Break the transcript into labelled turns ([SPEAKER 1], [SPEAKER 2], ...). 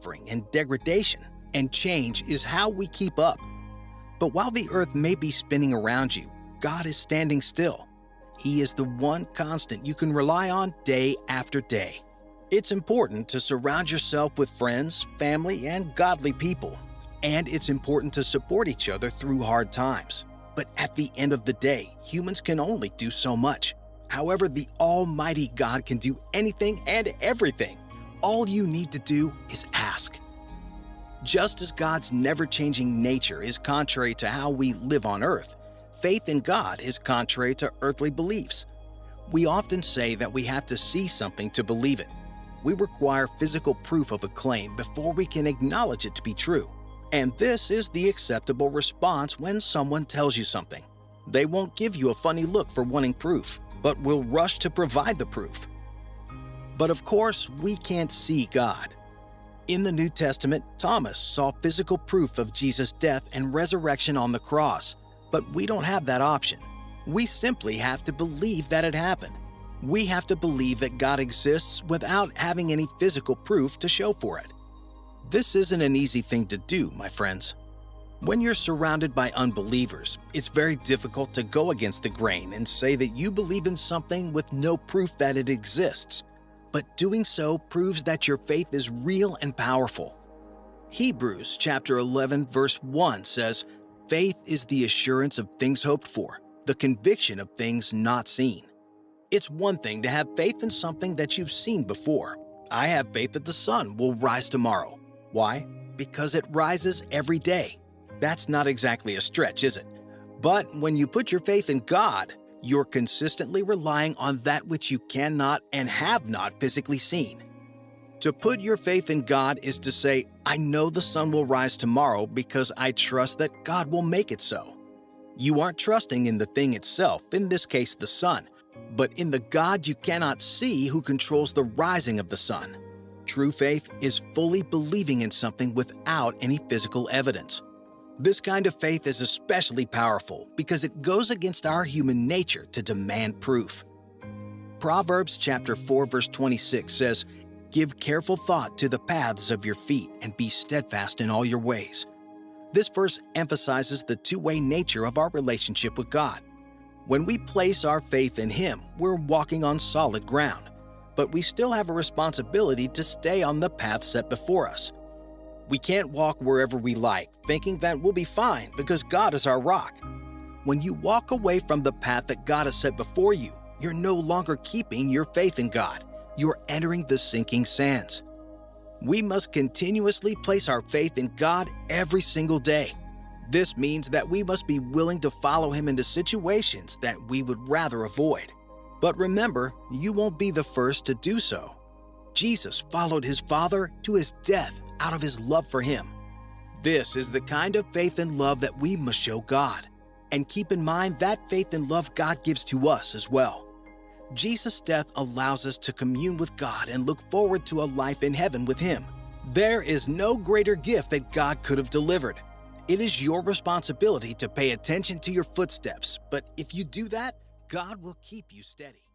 [SPEAKER 1] suffering and degradation, and change is how we keep up. But while the earth may be spinning around you, God is standing still. He is the one constant you can rely on day after day. It's important to surround yourself with friends, family, and godly people. And it's important to support each other through hard times. But at the end of the day, humans can only do so much. However, the Almighty God can do anything and everything. All you need to do is ask. Just as God's never-changing nature is contrary to how we live on earth, faith in God is contrary to earthly beliefs. We often say that we have to see something to believe it. We require physical proof of a claim before we can acknowledge it to be true. And this is the acceptable response when someone tells you something. They won't give you a funny look for wanting proof, but will rush to provide the proof. But of course, we can't see God. In the New Testament, Thomas saw physical proof of Jesus' death and resurrection on the cross, but we don't have that option. We simply have to believe that it happened. We have to believe that God exists without having any physical proof to show for it. This isn't an easy thing to do, my friends. When you're surrounded by unbelievers, it's very difficult to go against the grain and say that you believe in something with no proof that it exists. But doing so proves that your faith is real and powerful. Hebrews chapter 11 verse 1 says, "Faith is the assurance of things hoped for, the conviction of things not seen." It's one thing to have faith in something that you've seen before. I have faith that the sun will rise tomorrow. Why? Because it rises every day. That's not exactly a stretch, is it? But when you put your faith in God, you're consistently relying on that which you cannot and have not physically seen. To put your faith in God is to say, I know the sun will rise tomorrow because I trust that God will make it so. You aren't trusting in the thing itself, in this case the sun, but in the God you cannot see who controls the rising of the sun. True faith is fully believing in something without any physical evidence. This kind of faith is especially powerful because it goes against our human nature to demand proof. Proverbs chapter 4 verse 26 says, "Give careful thought to the paths of your feet and be steadfast in all your ways." This verse emphasizes the two-way nature of our relationship with God. When we place our faith in Him, we're walking on solid ground, but we still have a responsibility to stay on the path set before us. We can't walk wherever we like, thinking that we'll be fine because God is our rock. When you walk away from the path that God has set before you, you're no longer keeping your faith in God. You're entering the sinking sands. We must continuously place our faith in God every single day. This means that we must be willing to follow Him into situations that we would rather avoid. But remember, you won't be the first to do so. Jesus followed His Father to His death out of His love for Him. This is the kind of faith and love that we must show God. And keep in mind that faith and love God gives to us as well. Jesus' death allows us to commune with God and look forward to a life in heaven with Him. There is no greater gift that God could have delivered. It is your responsibility to pay attention to your footsteps, but if you do that, God will keep you steady.